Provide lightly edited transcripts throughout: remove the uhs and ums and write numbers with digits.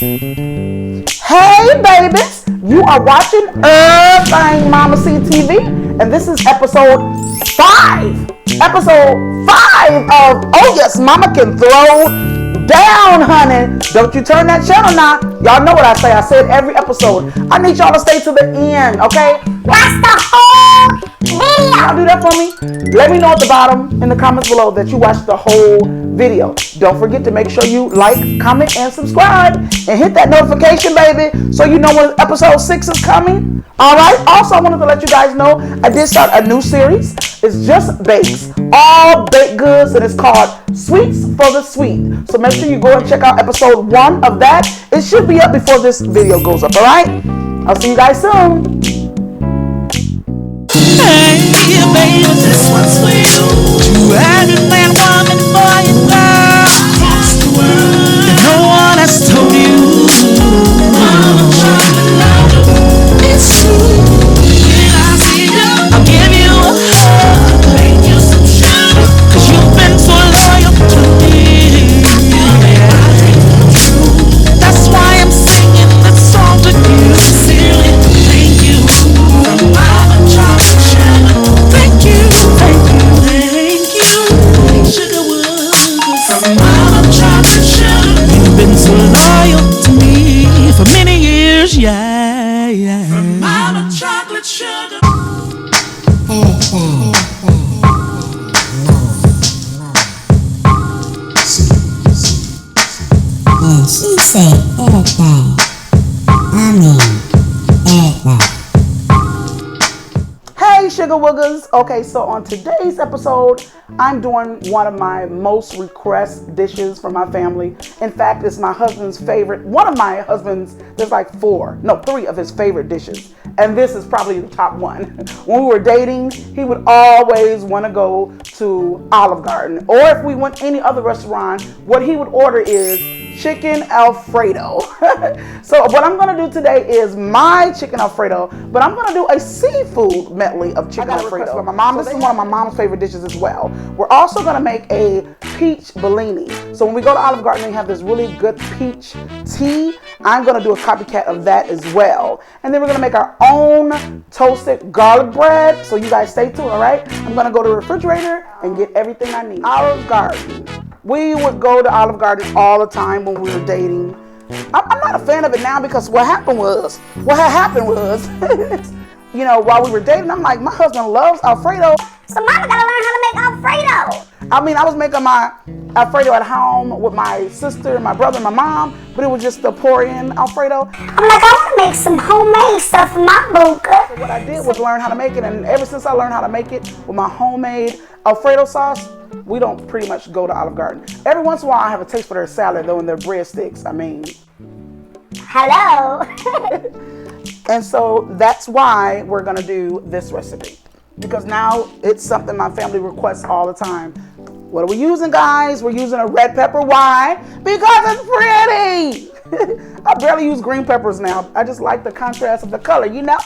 Hey babies, you are watching Everything Momma C TV, and this is episode 5. Episode 5 of Oh Yes, Momma Can Throw Down, honey. Don't you turn that channel now. Y'all know what I say. I say it every episode. I need y'all to stay to the end, okay? Watch the whole video. Y'all do that for me? Let me know at the bottom in the comments below that you watched the whole video. Don't forget to make sure you like, comment, and subscribe. And hit that notification, baby, so you know when episode 6 is coming. Alright? Also, I wanted to let you guys know I did start a new series. It's just bakes. All baked goods, and it's called Sweets for the Sweet. So make sure you go and check out episode 1 of that. It should be up before this video goes up, alright? I'll see you guys soon. Hey, baby, this one's for you. To every man, woman, boy, and girl across the world. And no one has told you. I'm trying to love you. It's true. When I see you, I'll give you a hug, make you some sugar, 'cause you've been so loyal to me. That's why I'm singing that song to you. Sincerely, thank you. From Mama Chocolate Sugar. Thank you, thank you, thank you. Sugar Wugas. From Mama Chocolate Sugar. You've been so loyal to me for many years, yeah, yeah. From Mama Chocolate Sugar. She said everything. I mean, everything. Hey Sugar Wugas. Okay, so on today's episode, I'm doing one of my most requested dishes from my family. In fact, it's my husband's favorite. One of my husband's, there's like 3 of his favorite dishes. And this is probably the top one. When we were dating, he would always want to go to Olive Garden. Or if we went any other restaurant, what he would order is Chicken Alfredo. So what I'm going to do today is my Chicken Alfredo, but I'm going to do a seafood medley of Chicken Alfredo. My mom, this is one of my mom's favorite dishes as well. We're also going to make a peach Bellini. So when we go to Olive Garden, they have this really good peach tea. I'm going to do a copycat of that as well. And then we're going to make our own toasted garlic bread. So you guys stay tuned, all right? I'm going to go to the refrigerator and get everything I need. Olive Garden. We would go to Olive Garden all the time when we were dating. I'm not a fan of it now because what had happened was, you know, while we were dating, I'm like, my husband loves Alfredo. So Mama gotta learn how to make Alfredo. I mean, I was making my Alfredo at home with my sister, my brother, and my mom, but it was just the pour in Alfredo. I'm like, I want to make some homemade stuff for my buka. So what I did was learn how to make it, and ever since I learned how to make it with my homemade Alfredo sauce, we don't pretty much go to Olive Garden. Every once in a while, I have a taste for their salad, though, and their breadsticks. I mean, hello. and so that's why we're gonna do this recipe, because now it's something my family requests all the time. What are we using, guys? We're using a red pepper. Why? Because it's pretty. I barely use green peppers now. I just like the contrast of the color, you know?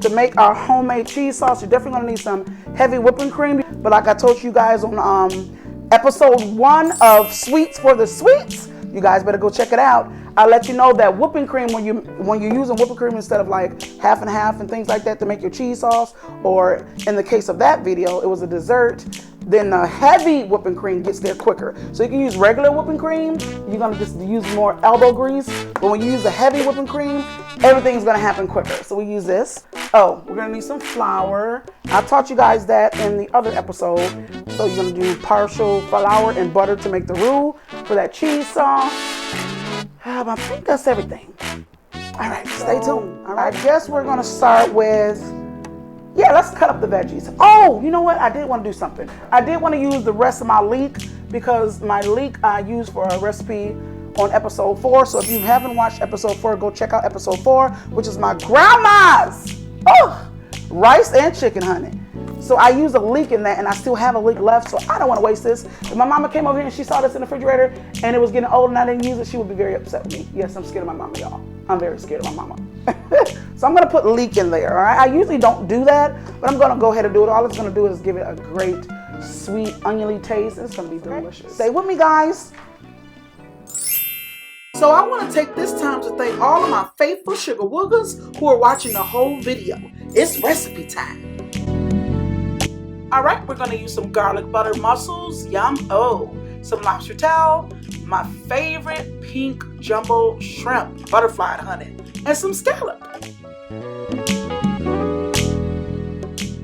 To make our homemade cheese sauce, you're definitely gonna need some heavy whipping cream. But like I told you guys on episode 1 of Sweets for the Sweets, you guys better go check it out. I'll let you know that whipping cream, when you're using whipping cream instead of like half and half and things like that to make your cheese sauce, or in the case of that video, it was a dessert, then the heavy whipping cream gets there quicker. So you can use regular whipping cream, you're gonna just use more elbow grease, but when you use the heavy whipping cream, everything's gonna happen quicker. So we use this. Oh, we're gonna need some flour. I taught you guys that in the other episode. So you're gonna do partial flour and butter to make the roux for that cheese sauce. I think that's everything. All right, stay tuned. All right, I guess we're gonna start with, let's cut up the veggies. Oh, you know what? I did want to do something. I did want to use the rest of my leek, because my leek I used for a recipe on episode 4. So if you haven't watched episode 4, go check out episode 4, which is my grandma's rice and chicken, honey. So I used a leek in that, and I still have a leek left, so I don't want to waste this. If my mama came over here and she saw this in the refrigerator and it was getting old and I didn't use it, she would be very upset with me. Yes, I'm scared of my mama, y'all. I'm very scared of my mama. So I'm going to put leek in there, all right? I usually don't do that, but I'm going to go ahead and do it. All it's going to do is give it a great, sweet, oniony taste. It's going to be delicious. Stay with me, guys. So I want to take this time to thank all of my faithful sugar woogers who are watching the whole video. It's recipe time. All right, we're going to use some garlic butter mussels, some lobster tail, my favorite pink jumbo shrimp, butterfly honey, and some scallop.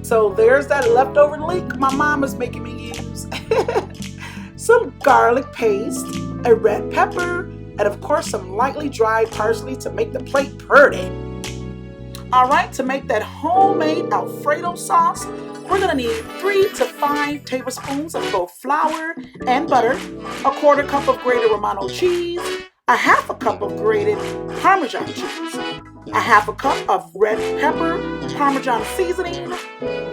So there's that leftover leek my mom is making me use. Some garlic paste, a red pepper, and of course some lightly dried parsley to make the plate pretty. All right, to make that homemade Alfredo sauce, we're gonna need 3 to 5 tablespoons of both flour and butter, a 1/4 cup of grated Romano cheese, a 1/2 cup of grated Parmesan cheese, a 1/2 cup of red pepper Parmesan seasoning,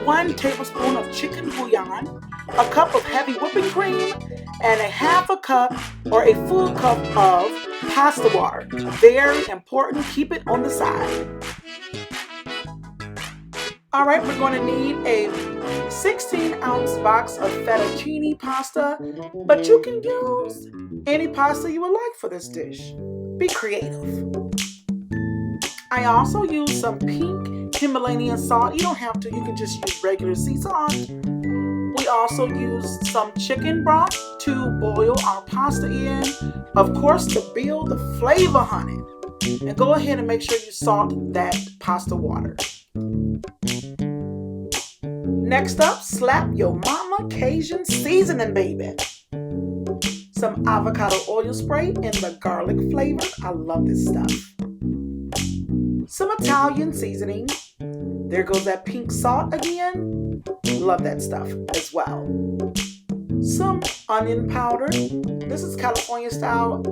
1 tablespoon of chicken bouillon, a cup of heavy whipping cream, and a 1/2 cup or a full cup of pasta water. Very important, keep it on the side. All right, we're going to need a 16-ounce box of fettuccine pasta, but you can use any pasta you would like for this dish. Be creative. I also use some pink Himalayan salt. You don't have to, you can just use regular sea salt. We also used some chicken broth to boil our pasta in, of course, to build the flavor, honey. And go ahead and make sure you salt that pasta water. Next up, slap your mama Cajun seasoning, baby. Some avocado oil spray in the garlic flavor. I love this stuff. Some Italian seasoning. There goes that pink salt again. Love that stuff as well. Some onion powder. This is California style.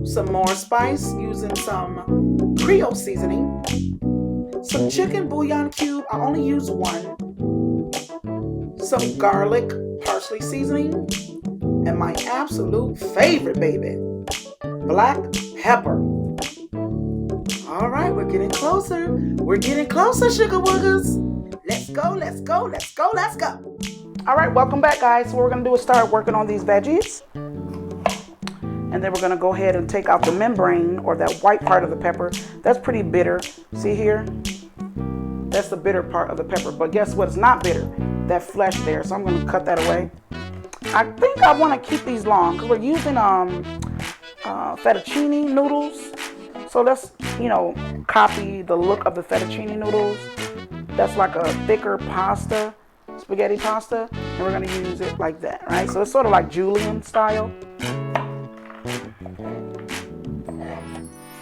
Some more spice using some Creole seasoning. Some chicken bouillon cube. I only use 1. Some garlic parsley seasoning. And my absolute favorite, baby, black pepper. All right, we're getting closer. We're getting closer, sugar woogers. Let's go, let's go, let's go, let's go. All right, welcome back, guys. So what we're going to do is start working on these veggies. And then we're going to go ahead and take out the membrane, or that white part of the pepper. That's pretty bitter. See here? That's the bitter part of the pepper. But guess what? It's not bitter. That flesh there. So I'm going to cut that away. I think I want to keep these long because we're using fettuccine noodles. So let's, copy the look of the fettuccine noodles. That's like a thicker pasta, spaghetti pasta. And we're going to use it like that, right? So it's sort of like Julian style.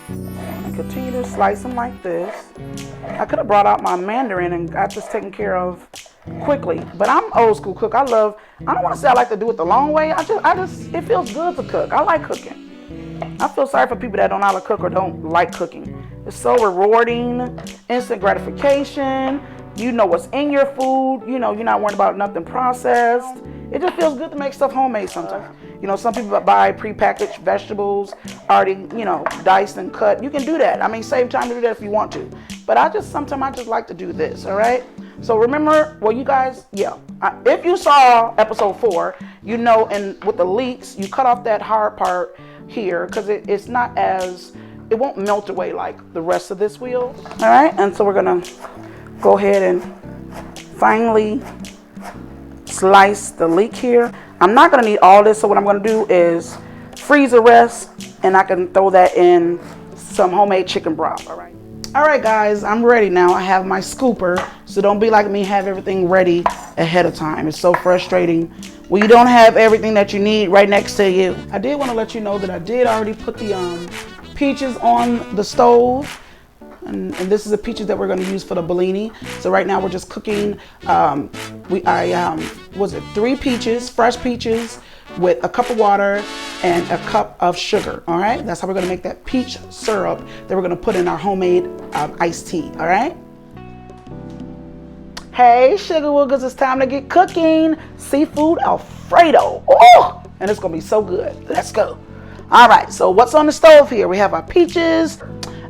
And continue to slice them like this. I could have brought out my mandarin and got this taken care of quickly, but I'm old school cook. I don't want to say I like to do it the long way. It feels good to cook. I like cooking. I feel sorry for people that don't know how to cook or don't like cooking. It's so rewarding, instant gratification. You know what's in your food. You're not worried about nothing processed. It just feels good to make stuff homemade sometimes. Some people buy prepackaged vegetables already, diced and cut. You can do that. Save time to do that if you want to. But sometimes I just like to do this, all right? So remember, you guys, if you saw episode 4, and with the leeks, you cut off that hard part here because it won't melt away like the rest of this will. All right, and so we're gonna go ahead and finally slice the leek here. I'm not gonna need all this, so what I'm gonna do is freeze the rest, and I can throw that in some homemade chicken broth. All right, guys, I'm ready now. I have my scooper, so don't be like me, have everything ready ahead of time. It's so frustrating when you don't have everything that you need right next to you. I did want to let you know that I did already put the peaches on the stove. And this is the peaches that we're going to use for the Bellini. So right now we're just cooking, 3 peaches, fresh peaches, with a cup of water and a cup of sugar. All right, that's how we're going to make that peach syrup that we're going to put in our homemade iced tea. All right. Hey, sugar woogers, it's time to get cooking. Seafood Alfredo. Oh, and it's going to be so good. Let's go. All right, so what's on the stove here? We have our peaches.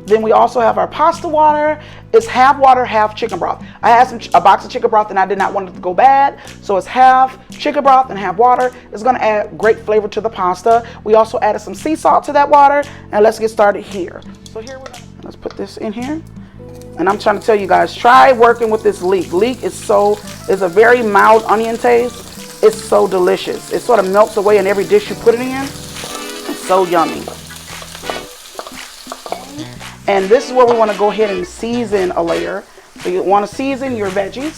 Then we also have our pasta water. It's half water, half chicken broth. I had a box of chicken broth and I did not want it to go bad. So it's half chicken broth and half water. It's gonna add great flavor to the pasta. We also added some sea salt to that water. And let's get started here. So here let's put this in here. And I'm trying to tell you guys, try working with this leek. Leek is a very mild onion taste. It's so delicious. It sort of melts away in every dish you put it in. It's so yummy. And this is where we want to go ahead and season a layer. So you want to season your veggies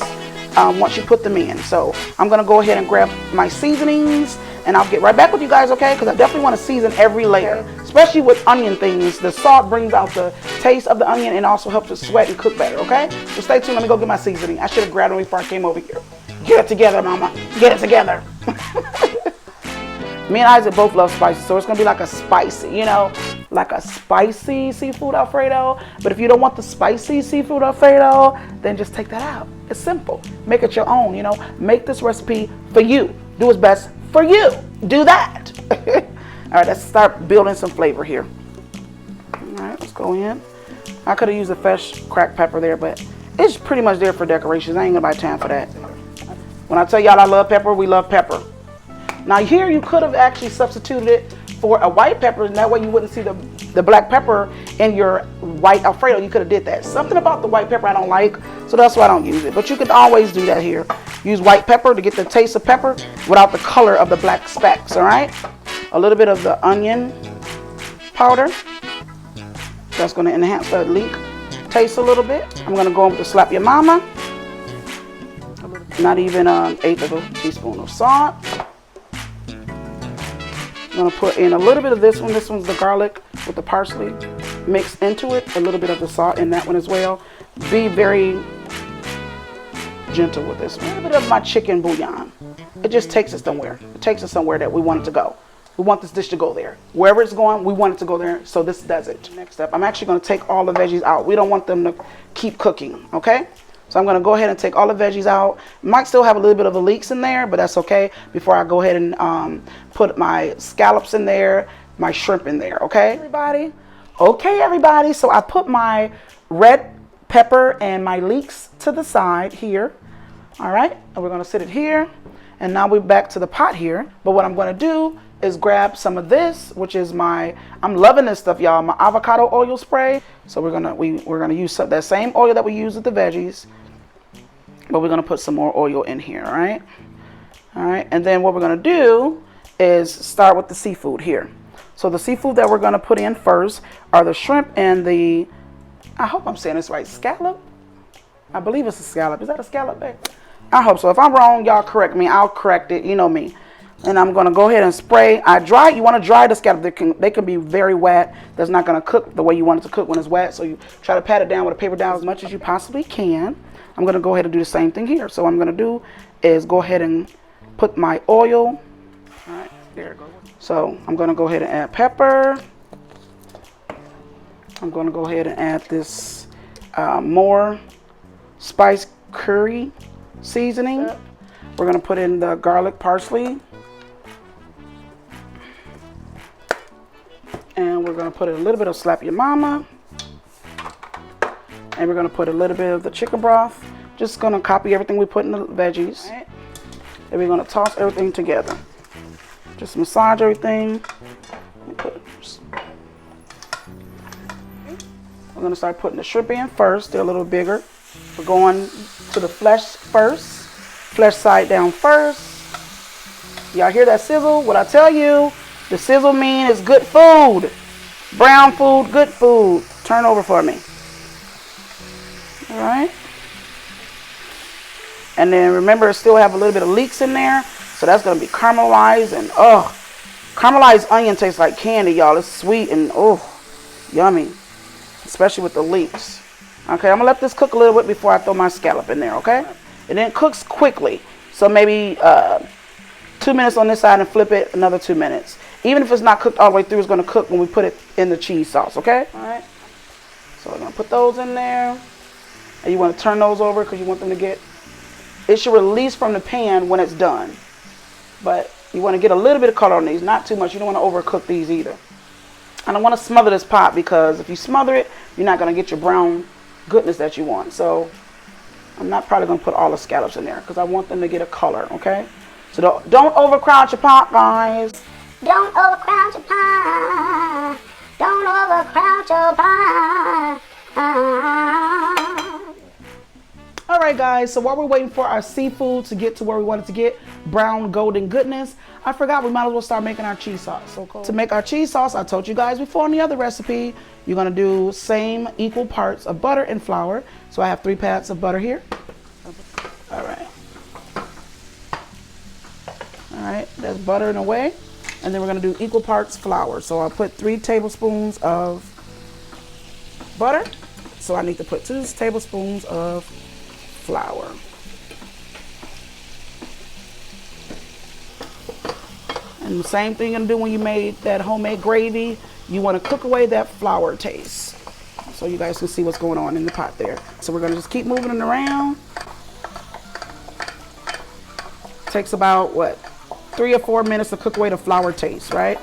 once you put them in. So I'm going to go ahead and grab my seasonings and I'll get right back with you guys, okay? Because I definitely want to season every layer, especially with onion things. The salt brings out the taste of the onion and also helps it sweat and cook better, okay? So stay tuned. Let me go get my seasoning. I should have grabbed them before I came over here. Get it together, mama. Get it together. Me and Isaac both love spicy, so it's going to be like a spicy, you know, like a spicy seafood Alfredo. But if you don't want the spicy seafood Alfredo, then just take that out. It's simple. Make it your own, you know. Make this recipe for you. Do what's best for you. Do that. All right, let's start building some flavor here. All right, let's go in. I could have used a fresh cracked pepper there, but it's pretty much there for decorations. I ain't going to buy time for that. When I tell y'all I love pepper, we love pepper. Now here you could have actually substituted it for a white pepper, and that way you wouldn't see the black pepper in your white Alfredo. You could have did that. Something about the white pepper I don't like, so that's why I don't use it. But you can always do that here. Use white pepper to get the taste of pepper without the color of the black specks, all right? A little bit of the onion powder. That's going to enhance the leek taste a little bit. I'm going to go with the Slap Your Mama. Not even an eighth of a teaspoon of salt. I'm going to put in a little bit of this one. This one's the garlic with the parsley. Mix into it. A little bit of the salt in that one as well. Be very gentle with this one. A little bit of my chicken bouillon. It just takes us somewhere. It takes us somewhere that we want it to go. We want this dish to go there. Wherever it's going, we want it to go there. So this does it. Next up, I'm actually going to take all the veggies out. We don't want them to keep cooking, okay? So I'm going to go ahead and take all the veggies out. Might still have a little bit of the leeks in there, but that's okay. Before I go ahead and put my scallops in there, my shrimp in there, okay, everybody? Okay, everybody. So I put my red pepper and my leeks to the side here. All right, and we're going to sit it here. And now we're back to the pot here. But what I'm going to do is grab some of this, which is I'm loving this stuff, y'all, my avocado oil spray. So we're gonna use that same oil that we use with the veggies, but we're gonna put some more oil in here, all right? All right, and then what we're gonna do is start with the seafood here. So the seafood that we're gonna put in first are the shrimp and the, I hope I'm saying this right, scallop? I believe it's a scallop. Is that a scallop, babe? I hope so. If I'm wrong, y'all correct me. I'll correct it. You know me. And I'm going to go ahead and spray. You want to dry the scallop. They can be very wet. That's not going to cook the way you want it to cook when it's wet. So you try to pat it down with a paper towel as much as you possibly can. I'm going to go ahead and do the same thing here. So what I'm going to do is go ahead and put my oil. All right, there it goes. So I'm going to go ahead and add pepper. I'm going to go ahead and add this more spice curry seasoning. We're going to put in the garlic parsley. And we're going to put a little bit of Slap Your Mama. And we're going to put a little bit of the chicken broth. Just going to copy everything we put in the veggies. Right. And we're going to toss everything together. Just massage everything. We're going to start putting the shrimp in first. They're a little bigger. We're going to the flesh first. Flesh side down first. Y'all hear that sizzle? What I tell you, the sizzle mean is good food. Brown food, good food. Turn over for me. All right. And then remember, still have a little bit of leeks in there. So that's going to be caramelized. And caramelized onion tastes like candy, y'all. It's sweet and yummy. Especially with the leeks. Okay, I'm going to let this cook a little bit before I throw my scallop in there, okay? And then it cooks quickly. So maybe 2 minutes on this side and flip it another 2 minutes. Even if it's not cooked all the way through, it's going to cook when we put it in the cheese sauce, okay? All right. So we're going to put those in there. And you want to turn those over because you want them to get, it should release from the pan when it's done. But you want to get a little bit of color on these, not too much. You don't want to overcook these either. I don't want to smother this pot because if you smother it, you're not going to get your brown goodness that you want. So I'm not probably going to put all the scallops in there because I want them to get a color, okay? So don't overcrowd your pot, guys. Don't overcrowd your pie. Don't overcrowd your pie. All right, guys, so while we're waiting for our seafood to get to where we want it to get, brown golden goodness, I forgot we might as well start making our cheese sauce. So cool. To make our cheese sauce, I told you guys before in the other recipe, you're gonna do same equal parts of butter and flour. So I have 3 pads of butter here. All right. All right, that's buttering away. And then we're gonna do equal parts flour. So I'll put 3 tablespoons of butter. So I need to put 2 tablespoons of flour. And the same thing you're gonna do when you made that homemade gravy. You wanna cook away that flour taste. So you guys can see what's going on in the pot there. So we're gonna just keep moving it around. Takes about, what, 3 or 4 minutes to cook away the flour taste, right?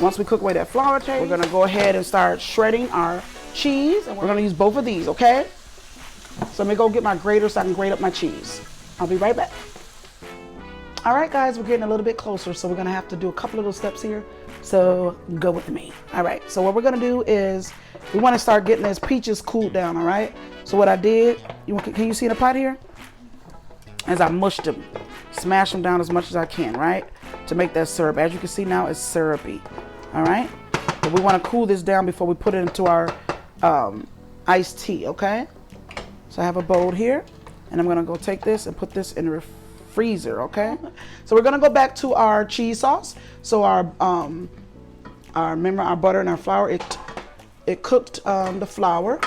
Once we cook away that flour taste, we're gonna go ahead and start shredding our cheese. And we're gonna use both of these, okay? So let me go get my grater so I can grate up my cheese. I'll be right back. All right, guys, we're getting a little bit closer, so we're gonna have to do a couple of little steps here. So go with me. All right, so what we're gonna do is we wanna start getting these peaches cooled down, all right? So what I did, can you see the pot here? As I mushed them, smash them down as much as I can, right? To make that syrup. As you can see now, it's syrupy, all right? But we wanna cool this down before we put it into our iced tea, okay? So I have a bowl here, and I'm gonna go take this and put this in the freezer, okay? So we're gonna go back to our cheese sauce. So remember our butter and our flour, it cooked the flour.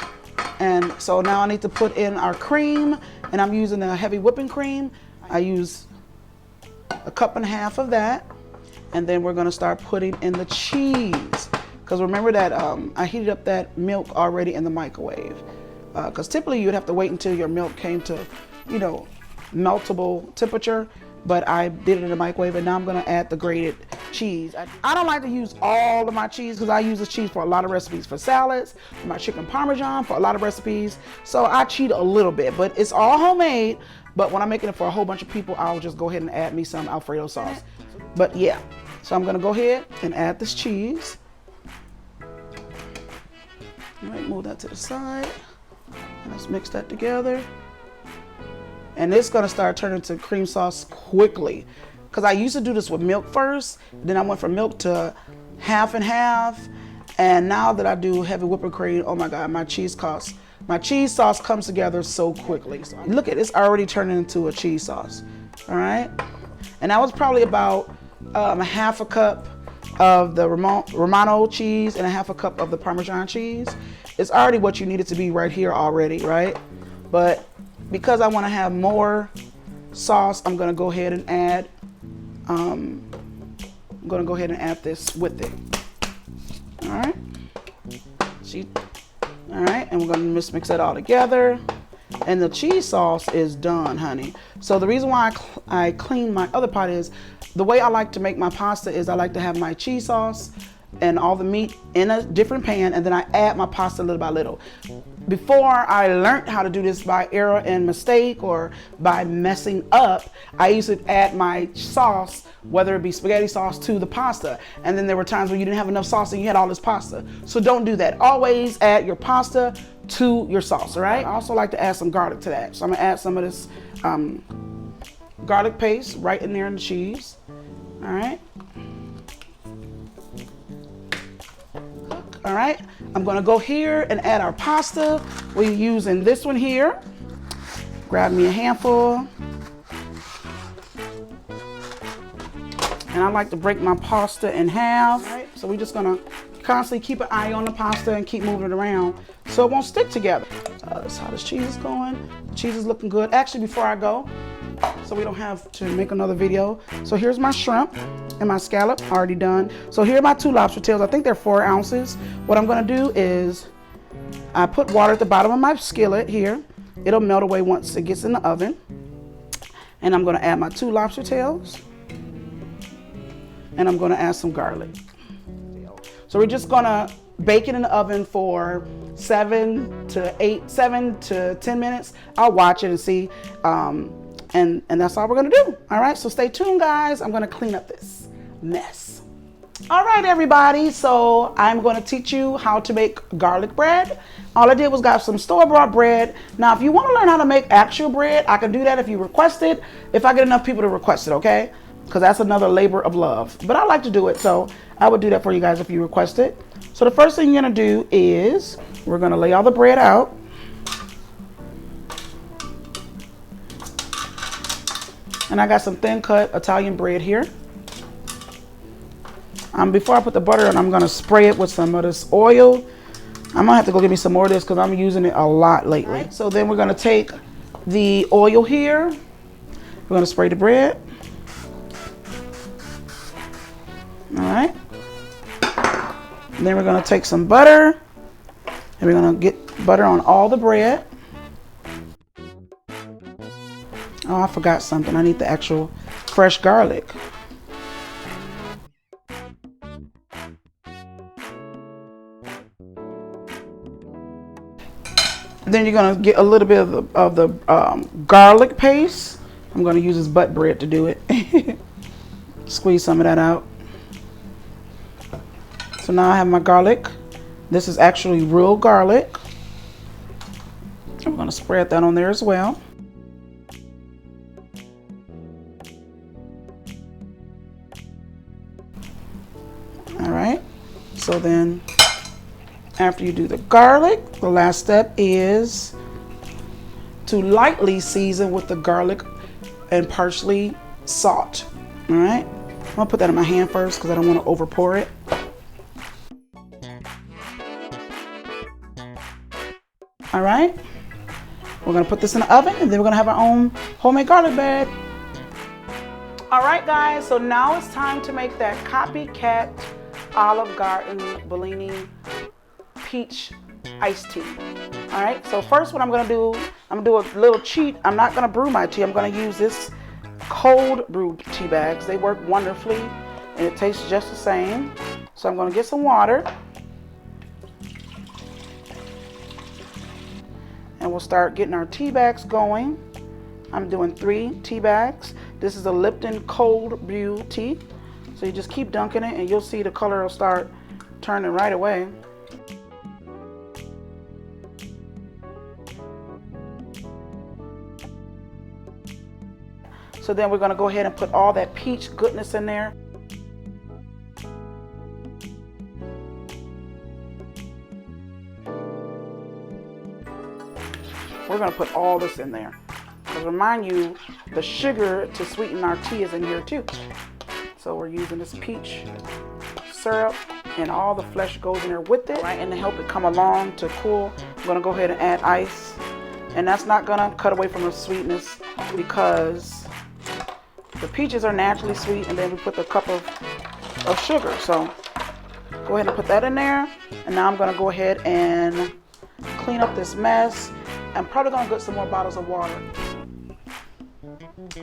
And so now I need to put in our cream, and I'm using a heavy whipping cream. I use 1.5 cups of that. And then we're gonna start putting in the cheese. Because remember that I heated up that milk already in the microwave. Because typically you'd have to wait until your milk came to, you know, meltable temperature, but I did it in the microwave, and now I'm gonna add the grated cheese. I don't like to use all of my cheese because I use this cheese for a lot of recipes, for salads, for my chicken parmesan, for a lot of recipes. So I cheat a little bit, but it's all homemade. But when I'm making it for a whole bunch of people, I'll just go ahead and add me some Alfredo sauce. But yeah, so I'm gonna go ahead and add this cheese. All right, move that to the side. Let's mix that together. And it's gonna start turning to cream sauce quickly. Because I used to do this with milk first, then I went from milk to half and half. And now that I do heavy whipping cream, oh my God, my cheese sauce comes together so quickly. So look at it, it's already turning into a cheese sauce, all right? And that was probably about 1/2 cup of the Romano cheese and 1/2 cup of the Parmesan cheese. It's already what you need it to be right here already, right? But because I want to have more sauce, I'm gonna go ahead and add this with it. All right. All right, and we're gonna mix that all together. And the cheese sauce is done, honey. So the reason why I clean my other pot is the way I like to make my pasta is I like to have my cheese sauce and all the meat in a different pan, and then I add my pasta little by little. Before I learned how to do this by error and mistake or by messing up, I used to add my sauce, whether it be spaghetti sauce, to the pasta. And then there were times where you didn't have enough sauce and you had all this pasta. So don't do that. Always add your pasta to your sauce, all right? I also like to add some garlic to that. So I'm gonna add some of this garlic paste right in there in the cheese, all right? All right, I'm gonna go here and add our pasta. We're using this one here. Grab me a handful. And I like to break my pasta in half. All right, so we're just gonna constantly keep an eye on the pasta and keep moving it around so it won't stick together. That's how this cheese is going. The cheese is looking good. Actually, before I go, so we don't have to make another video. So here's my shrimp and my scallop already done. So here are my 2 lobster tails. I think they're 4 ounces. What I'm gonna do is I put water at the bottom of my skillet here. It'll melt away once it gets in the oven. And I'm gonna add my 2 lobster tails. And I'm gonna add some garlic. So we're just gonna bake it in the oven for 7 to 10 minutes. I'll watch it and see. And that's all we're gonna do. All right, so stay tuned, guys. I'm gonna clean up this mess. All right, everybody, so I'm gonna teach you how to make garlic bread. All I did was got some store-bought bread. Now, if you wanna learn how to make actual bread, I can do that if you request it, if I get enough people to request it, okay? Because that's another labor of love. But I like to do it, so I would do that for you guys if you request it. So the first thing you're gonna do is, we're gonna lay all the bread out. And I got some thin cut Italian bread here. Before I put the butter on, I'm gonna spray it with some of this oil. I'm gonna have to go get me some more of this because I'm using it a lot lately. Right. So then we're gonna take the oil here. We're gonna spray the bread. All right. And then we're gonna take some butter and we're gonna get butter on all the bread. Oh, I forgot something. I need the actual fresh garlic. Then you're gonna get a little bit of the garlic paste. I'm gonna use this butt bread to do it. Squeeze some of that out. So now I have my garlic. This is actually real garlic. I'm gonna spread that on there as well. All right, so then after you do the garlic, the last step is to lightly season with the garlic and parsley salt. All right, I'm gonna put that in my hand first because I don't want to over pour it. All right, we're gonna put this in the oven and then we're gonna have our own homemade garlic bread. All right, guys, so now it's time to make that copycat Olive Garden Bellini peach iced tea. All right, so first what I'm gonna do a little cheat. I'm not gonna brew my tea. I'm gonna use this cold brew tea bags. They work wonderfully and it tastes just the same. So I'm gonna get some water and we'll start getting our tea bags going. I'm doing 3 tea bags. This is a Lipton cold brew tea. So you just keep dunking it and you'll see the color will start turning right away. So then we're gonna go ahead and put all that peach goodness in there. We're gonna put all this in there. To remind you, the sugar to sweeten our tea is in here too. So we're using this peach syrup and all the flesh goes in there with it, right? And to help it come along to cool, I'm gonna go ahead and add ice. And that's not gonna cut away from the sweetness because the peaches are naturally sweet, and then we put the cup of sugar. So go ahead and put that in there. And now I'm gonna go ahead and clean up this mess. I'm probably gonna get some more bottles of water.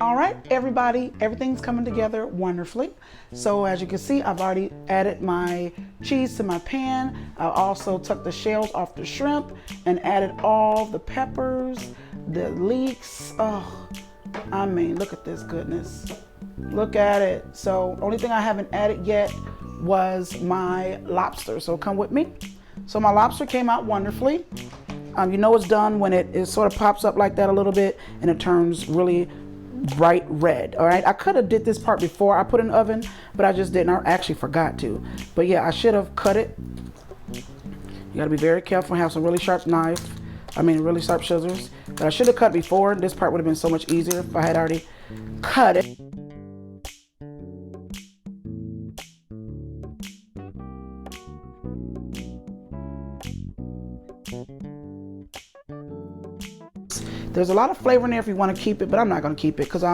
All right, everybody, everything's coming together wonderfully. So as you can see, I've already added my cheese to my pan. I also took the shells off the shrimp and added all the peppers, the leeks. Oh, I mean, look at this goodness. Look at it. So only thing I haven't added yet was my lobster. So come with me. So my lobster came out wonderfully. You know it's done when it sort of pops up like that a little bit and it turns really bright red. All right, I could have did this part before I put it in the oven, but I just didn't. I actually forgot to. But yeah, I should have cut it. You got to be very careful and have some really sharp knife. Really sharp scissors. But I should have cut before. This part would have been so much easier if I had already cut it. There's a lot of flavor in there if you want to keep it, but I'm not going to keep it because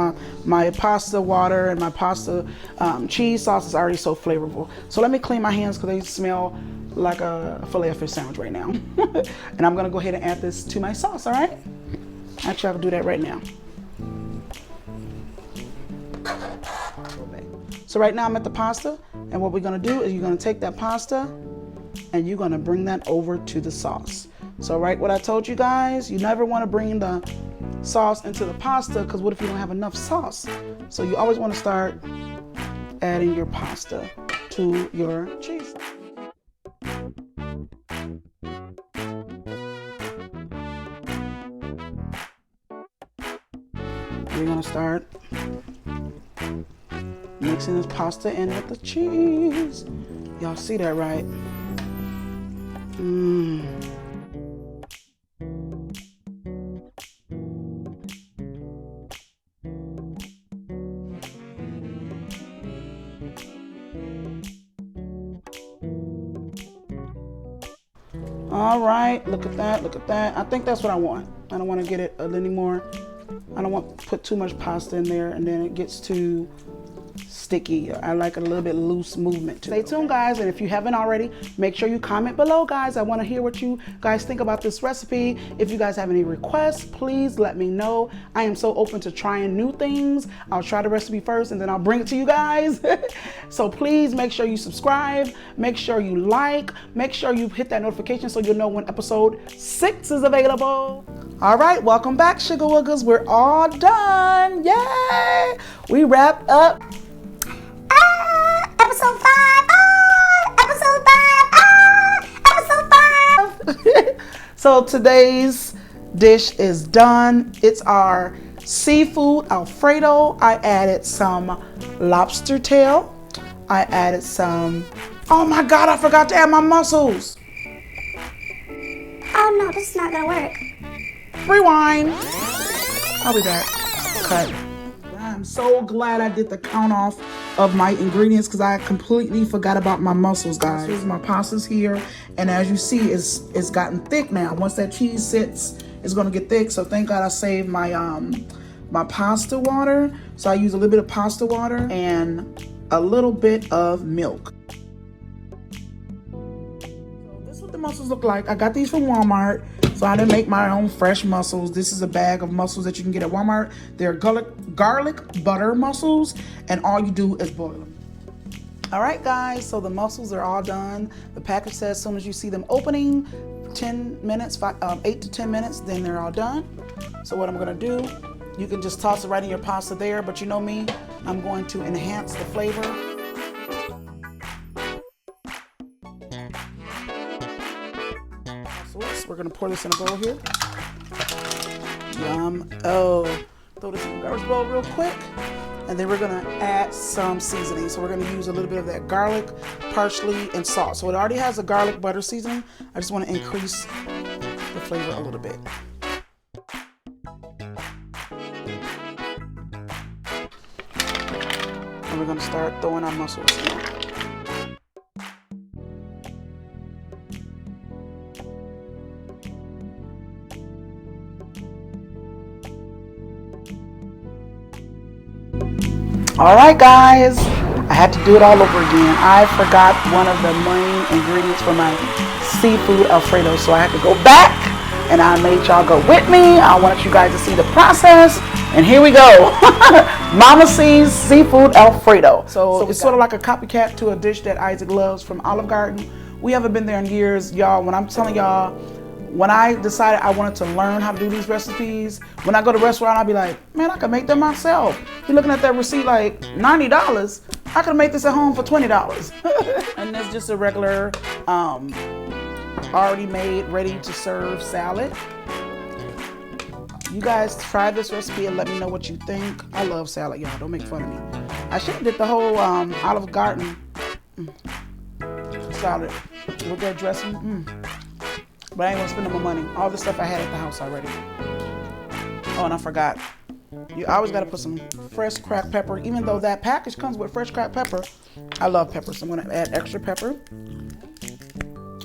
my pasta water and my pasta cheese sauce is already so flavorful. So let me clean my hands because they smell like a filet of fish sandwich right now. And I'm going to go ahead and add this to my sauce, all right? Actually, I'll do that right now. So right now I'm at the pasta, and what we're going to do is you're going to take that pasta and you're gonna bring that over to the sauce. So right, what I told you guys, you never wanna bring the sauce into the pasta, because what if you don't have enough sauce? So you always wanna start adding your pasta to your cheese. We're gonna start mixing this pasta in with the cheese. Y'all see that, right? All right, look at that, look at that. I think that's what I want. I don't want to get it any more. I don't want to put too much pasta in there and then it gets too sticky. I like a little bit loose movement to it. Stay tuned, guys, and if you haven't already, make sure you comment below, guys. I want to hear what you guys think about this recipe. If you guys have any requests, please let me know. I am so open to trying new things. I'll try the recipe first and then I'll bring it to you guys. So please make sure you subscribe, make sure you like, make sure you hit that notification so you'll know when episode 6 is available. All right, welcome back, Sugar Wugas. We're all done. Yay! We wrapped up Episode 5. Episode 5. Episode 5. So today's dish is done. It's our seafood Alfredo. I added some lobster tail. I added some, oh my God, I forgot to add my mussels. Oh no, this is not gonna work. Rewind. I'll be back. Cut. I'm so glad I did the count off of my ingredients because I completely forgot about my mussels, guys. Here's my pasta's here, and as you see, it's gotten thick now. Once that cheese sits, it's gonna get thick. So thank God I saved my my pasta water. So I use a little bit of pasta water and a little bit of milk. So this is what the mussels look like. I got these from Walmart. So I didn't make my own fresh mussels. This is a bag of mussels that you can get at Walmart. They're garlic butter mussels, and all you do is boil them. All right, guys, so the mussels are all done. The package says as soon as you see them opening, 10 minutes, 8 to 10 minutes, then they're all done. So what I'm gonna do, you can just toss it right in your pasta there, but you know me, I'm going to enhance the flavor. We're gonna pour this in a bowl here. Yum. Oh, throw this in the garbage bowl real quick. And then we're gonna add some seasoning. So we're gonna use a little bit of that garlic, parsley, and salt. So it already has a garlic butter seasoning. I just wanna increase the flavor a little bit. And we're gonna start throwing our mussels in. All right, guys, I had to do it all over again. I forgot one of the main ingredients for my seafood Alfredo, so I had to go back, and I made y'all go with me. I wanted you guys to see the process, and here we go. Momma C's seafood Alfredo. So it's sort of like a copycat to a dish that Isaac loves from Olive Garden. We haven't been there in years, y'all. When I'm telling y'all, when I decided I wanted to learn how to do these recipes, when I go to a restaurant, I'll be like, man, I can make them myself. You're looking at that receipt like $90. I could make this at home for $20. And it's just a regular, already made, ready to serve salad. You guys try this recipe and let me know what you think. I love salad, y'all. Don't make fun of me. I should have did the whole Olive Garden salad with that dressing. But I ain't gonna spend no more money. All the stuff I had at the house already. Oh, and I forgot. You always gotta put some fresh cracked pepper. Even though that package comes with fresh cracked pepper, I love pepper, so I'm gonna add extra pepper.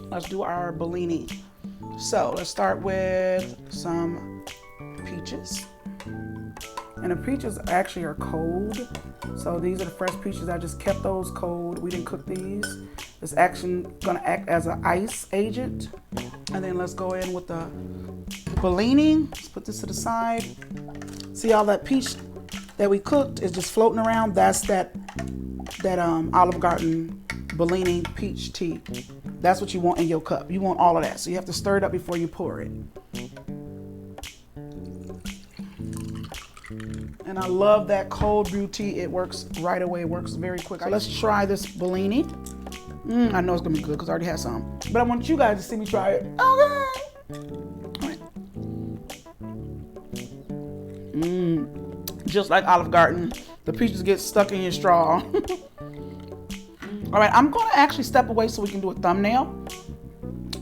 Let's do our Bellini. So let's start with some peaches. And the peaches actually are cold. So these are the fresh peaches. I just kept those cold. We didn't cook these. It's actually gonna act as an ice agent. And then let's go in with the Bellini. Let's put this to the side. See all that peach that we cooked is just floating around. That's that Olive Garden Bellini peach tea. That's what you want in your cup. You want all of that. So you have to stir it up before you pour it. And I love that cold brew tea. It works right away. It works very quick. So let's try this Bellini. I know it's gonna be good because I already had some. But I want you guys to see me try it. Okay. All right. Just like Olive Garden, the peaches get stuck in your straw. All right, I'm gonna actually step away so we can do a thumbnail.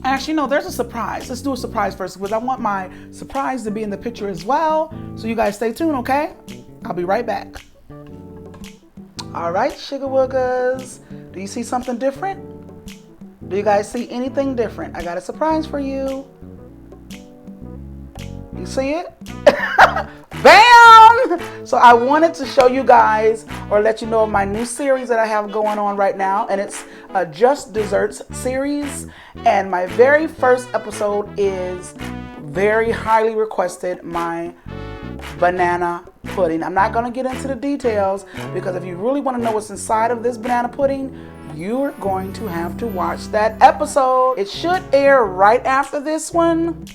Actually, no, there's a surprise. Let's do a surprise first because I want my surprise to be in the picture as well. So you guys stay tuned, okay? I'll be right back. All right, Sugar Wugas. Do you see something different? Do you guys see anything different? I got a surprise for you. You see it? Bam! So I wanted to show you guys or let you know of my new series that I have going on right now, and it's a Just Desserts series. And my very first episode is very highly requested, my banana pudding. I'm not going to get into the details because if you really want to know what's inside of this banana pudding, you're going to have to watch that episode. It should air right after this one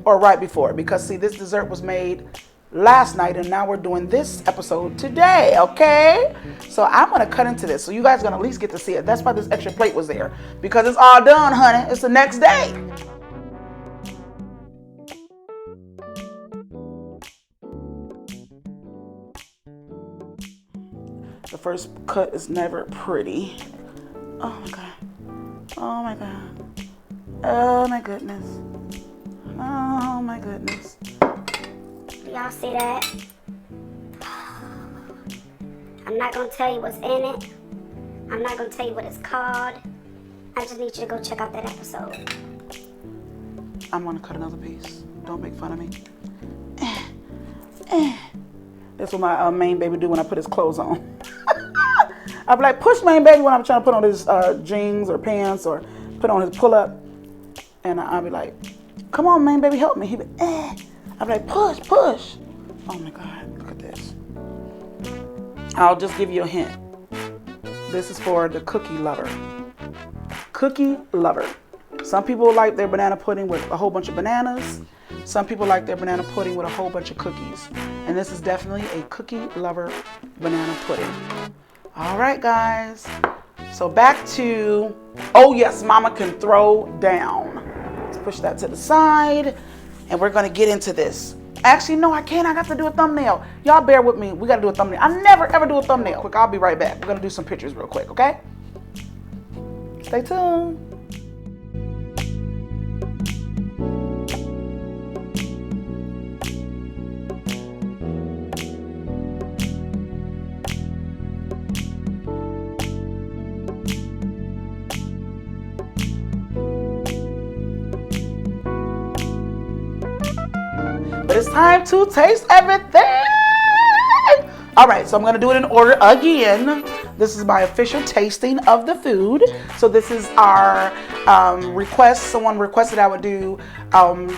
or right before, because see, this dessert was made last night and now we're doing this episode today, okay? So I'm gonna cut into this so you guys are gonna at least get to see it. That's why this extra plate was there, because it's all done, honey. It's the next day. The first cut is never pretty. Oh my God. Oh my God. Oh my goodness. Oh my goodness. Y'all see that? I'm not gonna tell you what's in it. I'm not gonna tell you what it's called. I just need you to go check out that episode. I'm gonna cut another piece. Don't make fun of me. That's what my main baby do when I put his clothes on. I'll be like, push main baby when I'm trying to put on his jeans or pants or put on his pull-up. And I'll be like, come on, main baby, help me. He'll be, I'll be like, push, push. Oh my God, look at this. I'll just give you a hint. This is for the cookie lover. Cookie lover. Some people like their banana pudding with a whole bunch of bananas. Some people like their banana pudding with a whole bunch of cookies. And this is definitely a cookie lover banana pudding. All right, guys. So back to, oh yes, Momma Can Throw Down. Let's push that to the side. And we're gonna get into this. Actually, no, I can't. I got to do a thumbnail. Y'all bear with me. We gotta do a thumbnail. I never ever do a thumbnail. Quick, I'll be right back. We're gonna do some pictures real quick, okay? Stay tuned. But it's time to taste everything. All right, so I'm gonna do it in order again. This is my official tasting of the food. So this is our request. Someone requested I would do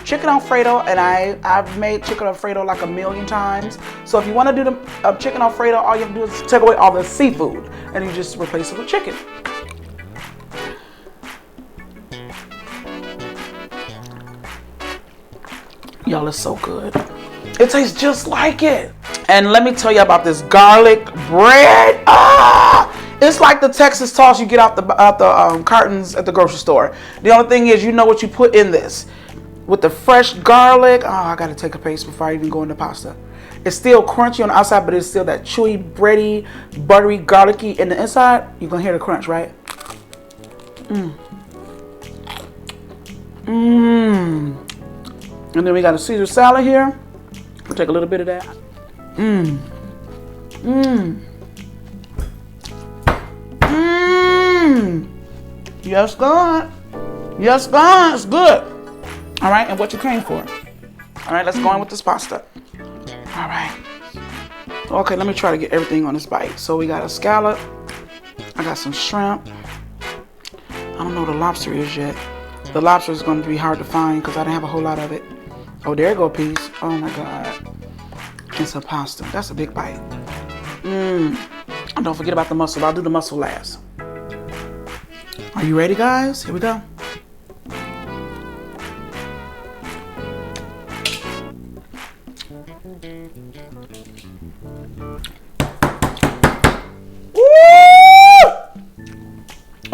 Chicken Alfredo, and I've made Chicken Alfredo like a million times. So if you wanna do the Chicken Alfredo, all you have to do is take away all the seafood and you just replace it with chicken. Y'all, it's so good. It tastes just like it. And let me tell you about this garlic bread. It's like the Texas toss you get out the cartons at the grocery store. The only thing is, you know what you put in this. With the fresh garlic. Oh, I gotta take a paste before I even go into pasta. It's still crunchy on the outside, but it's still that chewy, bready, buttery, garlicky in the inside. You're gonna hear the crunch, right? And then we got a Caesar salad here. We'll take a little bit of that. Yes, God. Yes, God. It's good. All right, and what you came for. All right, let's go in with this pasta. All right. Okay, let me try to get everything on this bite. So we got a scallop. I got some shrimp. I don't know what the lobster is yet. The lobster is going to be hard to find because I didn't have a whole lot of it. Oh, there you go, a piece. Oh my God. And some pasta. That's a big bite. And don't forget about the mussel. I'll do the mussel last. Oh Are you ready, guys? Here we go.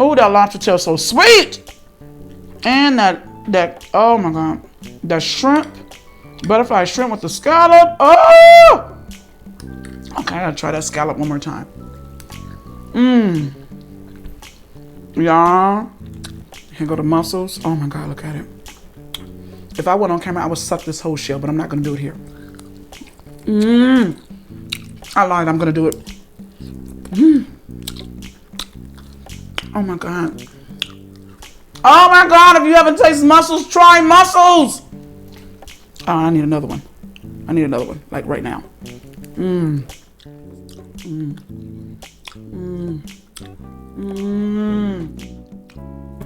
Oh, that lobster tail so sweet. And that, oh my God. That shrimp, butterfly shrimp with the scallop. Oh! Okay, I gotta try that scallop one more time. Y'all. Here go the mussels. Oh my God, look at it. If I went on camera, I would suck this whole shell, but I'm not gonna do it here. I lied, I'm gonna do it. Oh my God. Oh my God, if you haven't tasted mussels, try mussels. Oh, I need another one. I need another one, like right now.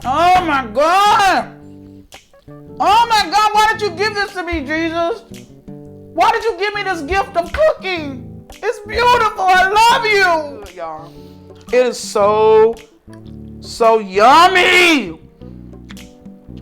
Oh my God. Oh my God, why did you give this to me, Jesus? Why did you give me this gift of cooking? It's beautiful, I love you. Y'all, it is so yummy.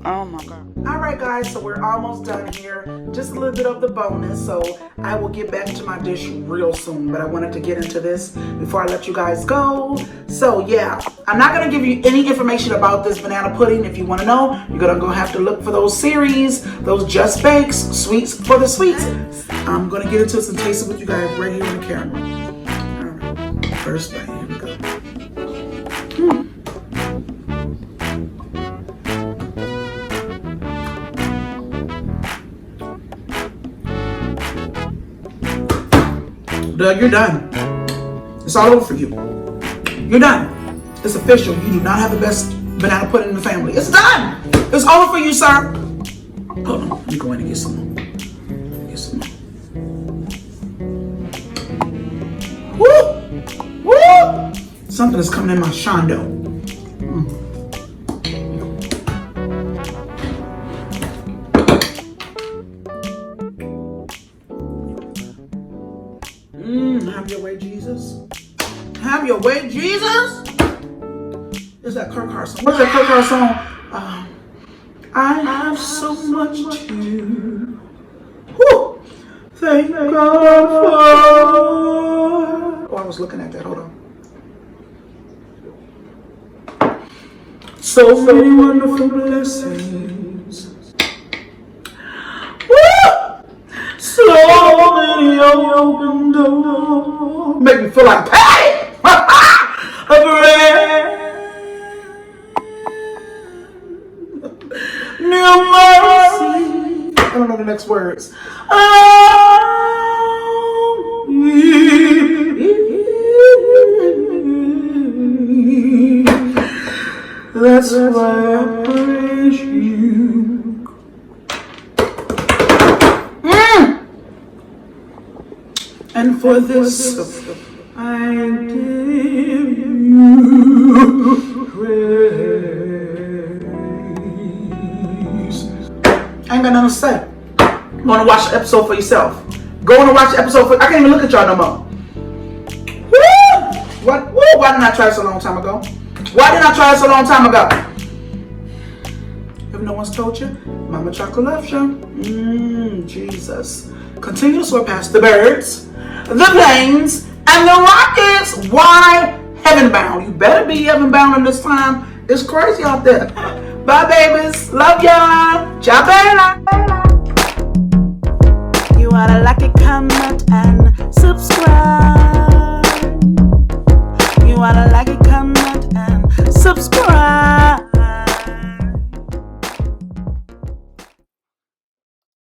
Oh my God. All right, guys, so we're almost done here. Just a little bit of the bonus, so I will get back to my dish real soon, but I wanted to get into this before I let you guys go. So yeah, I'm not gonna give you any information about this banana pudding. If you wanna know, you're gonna have to look for those series, those Just Bakes, Sweets for the Sweets. I'm gonna get into this and taste it with you guys right here on the camera. All right, first bite, here we go. Doug, you're done. It's all over for you. You're done. It's official. You do not have the best banana pudding in the family. It's done. It's over for you, sir. Hold on. Let me go in and get some more. Get some more. Woo! Woo! Something is coming in my shondo. Have your way, Jesus. Have your way, Jesus. Is that Kirk Carson? What's that Kirk Carson song? I have so much to thank God for. Oh, I was looking at that. Hold on. So many wonderful blessings. So many open doors. Make me feel like Patty. A brand new mercy. I don't know the next words. That's why I praise you. And for this, I give you praise. I ain't got nothing to say. Go and watch the episode for yourself. Go and watch the episode for. I can't even look at y'all no more. Woo! What? Woo! Why didn't I try this a long time ago? Why didn't I try this a long time ago? If no one's told you, Mama Chocolate loves you. Jesus. Continue to soar past the birds, the planes, and the rockets. Why heaven bound? You better be heaven bound in this time. It's crazy out there. Bye, babies. Love y'all. Ciao, bella.